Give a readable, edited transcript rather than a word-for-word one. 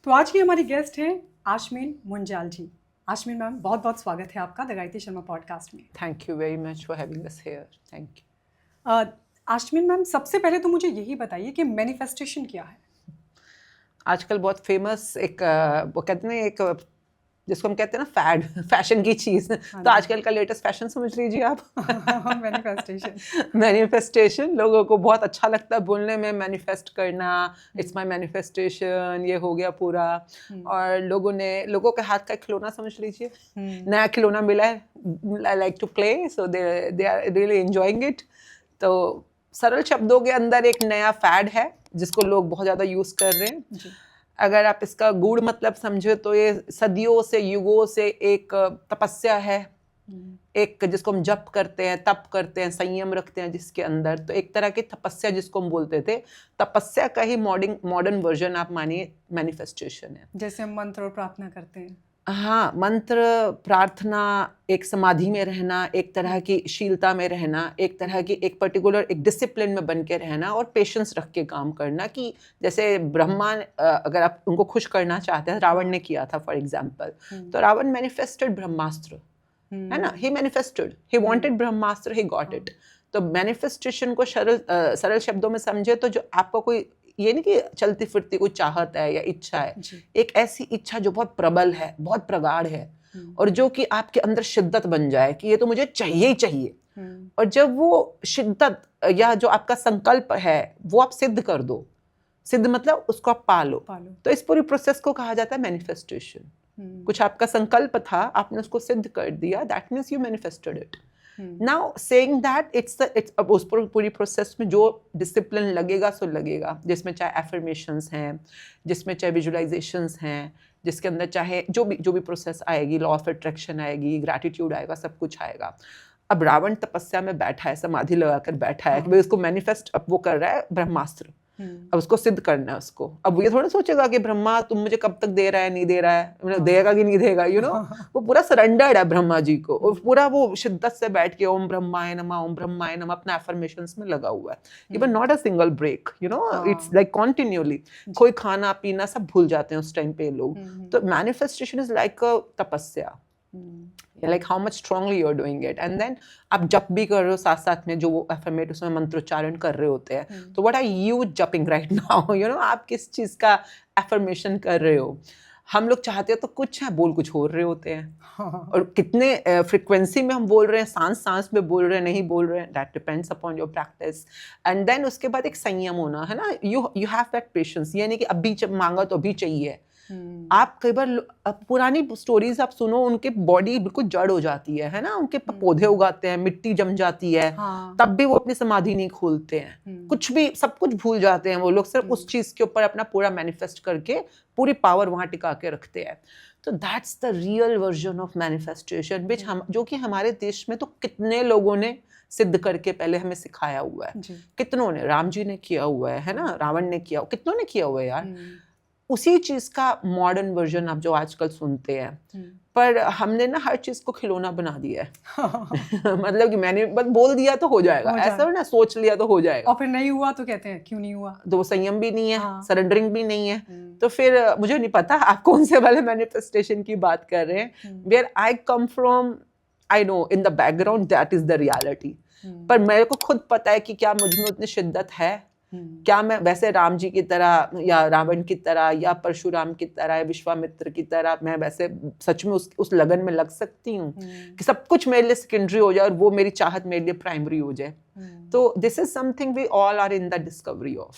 तो आज की हमारी गेस्ट हैं आश्मीन मुंजाल जी। आश्मीन मैम, बहुत बहुत स्वागत है आपका द गायत्री शर्मा पॉडकास्ट में। Thank you very much for having us here. Thank you. Ashmeen ma'am, सबसे पहले तो मुझे यही बताइए कि मैनिफेस्टेशन क्या है। आजकल बहुत फेमस एक वो कहते हैं एक जिसको हम कहते हैं ना फैड, फैशन की चीज़। तो आजकल का लेटेस्ट फैशन समझ लीजिए आप। मैनिफेस्टेशन। मैनिफेस्टेशन लोगों को बहुत अच्छा लगता है बोलने में, मैनिफेस्ट करना, इट्स माय मैनिफेस्टेशन, ये हो गया पूरा। और लोगों के हाथ का खिलौना समझ लीजिए, नया खिलौना मिला है, I like to play, so they are really enjoying it. तो सरल शब्दों के अंदर एक नया फैड है जिसको लोग बहुत ज़्यादा यूज़ कर रहे हैं। अगर आप इसका गूढ़ मतलब समझे तो ये सदियों से, युगों से एक तपस्या है, एक जिसको हम जप करते हैं, तप करते हैं, संयम रखते हैं जिसके अंदर। तो एक तरह की तपस्या जिसको हम बोलते थे, तपस्या का ही मॉडर्न वर्जन आप मानिए मैनिफेस्टेशन है। जैसे हम मंत्र और प्रार्थना करते हैं। हाँ, मंत्र प्रार्थना, एक समाधि में रहना, एक तरह की शीलता में रहना, एक तरह की एक पर्टिकुलर एक डिसिप्लिन में बन के रहना और पेशेंस रख के काम करना। कि जैसे ब्रह्मा, अगर आप उनको खुश करना चाहते हैं, रावण ने किया था फॉर एग्जाम्पल, तो रावण मैनिफेस्टेड ब्रह्मास्त्र, है ना, he manifested, he wanted Brahmastra, he got it. तो मैनिफेस्टेशन को सरल शब्दों में समझे तो जो आपको कोई ये नहीं कि चलती फिरती कोई चाहत है या इच्छा है, एक ऐसी इच्छा जो बहुत प्रबल है, बहुत प्रगाढ़ है, और जो कि आपके अंदर शिद्दत बन जाए कि ये तो मुझे चाहिए ही चाहिए। और जब वो शिद्दत या जो आपका संकल्प है वो आप सिद्ध कर दो, सिद्ध मतलब उसको आप पालो। तो इस पूरी प्रोसेस को कहा जाता है मैनिफेस्टेशन। कुछ आपका संकल्प था, आपने उसको सिद्ध कर दिया, that means you manifested it. Now saying that it's अब उस पूरी प्रोसेस में जो डिसिप्लिन लगेगा सो लगेगा, जिसमें चाहे एफर्मेशंस हैं, जिसमें चाहे विजुअलाइजेशंस हैं, जिसके अंदर चाहे जो भी प्रोसेस आएगी, लॉ ऑफ अट्रैक्शन आएगी, ग्रैटिट्यूड आएगा, सब कुछ आएगा। अब रावण तपस्या में बैठा है, समाधि लगाकर बैठा है कि भाई उसको मैनिफेस्ट, अब वो कर रहा है ब्रह्मास्त्र, अब उसको सिद्ध करना है उसको। अब ये थोड़ा सोचेगा कि ब्रह्मा तुम मुझे कब तक दे रहा है, नहीं दे रहा है, मतलब देगा कि नहीं देगा, यू नो। वो पूरा सरेंडर्ड है ब्रह्मा जी को, और पूरा वो शिद्दत से बैठ के ओम ब्रह्माय नमः, ओम ब्रह्माय नमः अपना एफर्मेशंस में लगा हुआ है। Even not a single break, you know, it's like continuously. कोई खाना पीना सब भूल जाते हैं उस टाइम पे लोग। तो मैनिफेस्टेशन इज लाइक अ तपस्या, like how much strongly you're doing it, and then आप जप भी कर रहे हो साथ साथ में, जो वो एफर्मेट उसमें मंत्रोच्चारण कर रहे होते हैं। तो what are you जपिंग right now, you know, आप किस चीज़ का एफर्मेशन कर रहे हो। हम लोग चाहते हैं तो कुछ है, बोल कुछ हो रहे होते हैं। और कितने फ्रिक्वेंसी में हम बोल रहे हैं, सांस में बोल रहे हैं, नहीं बोल रहे हैं, that depends upon your practice. And then उसके बाद एक संयम होना है ना, यू हैव दैट पेशेंस। ये नहीं कि अभी जब मांगा तो अभी चाहिए। आप कई बार पुरानी स्टोरीज आप सुनो, उनके बॉडी बिल्कुल जड़ हो जाती है ना, उनके पौधे उगाते हैं, मिट्टी जम जाती है, तब भी वो अपनी समाधि नहीं खोलते हैं, कुछ भी, सब कुछ भूल जाते हैं वो लोग, सिर्फ उस चीज के ऊपर अपना पूरा मैनिफेस्ट करके पूरी पावर वहां टिका के रखते हैं। तो that's the real version of manifestation, which हम, जो कि हमारे देश में तो कितने लोगों ने सिद्ध करके पहले हमें सिखाया हुआ है। कितनों ने, राम जी ने किया हुआ है ना, रावण ने किया, कितनों ने किया हुआ है यार। उसी चीज का मॉडर्न वर्जन आप जो आजकल सुनते हैं, पर हमने ना हर चीज को खिलौना बना दिया है। मतलब कि मैंने बस बोल दिया तो हो जाएगा, ऐसा ना सोच लिया तो हो जाएगा, और फिर नहीं हुआ तो कहते हैं क्यों नहीं हुआ। तो वो संयम भी नहीं है, सरेंडरिंग भी नहीं है। तो फिर मुझे नहीं पता आप कौन से वाले मैनिफेस्टेशन की बात कर रहे हैं। Where I come from, I know in the background that is the reality. पर मेरे को खुद पता है कि क्या मुझ में उतनी शिद्दत है, क्या मैं वैसे राम जी की तरह या रावण की तरह या परशुराम की तरह या विश्वामित्र की तरह मैं वैसे सच में उस लगन में लग सकती हूँ कि सब कुछ मेरे लिए सेकेंडरी हो जाए और वो मेरी चाहत मेरे लिए प्राइमरी हो जाए। तो this is something we all are in the discovery of.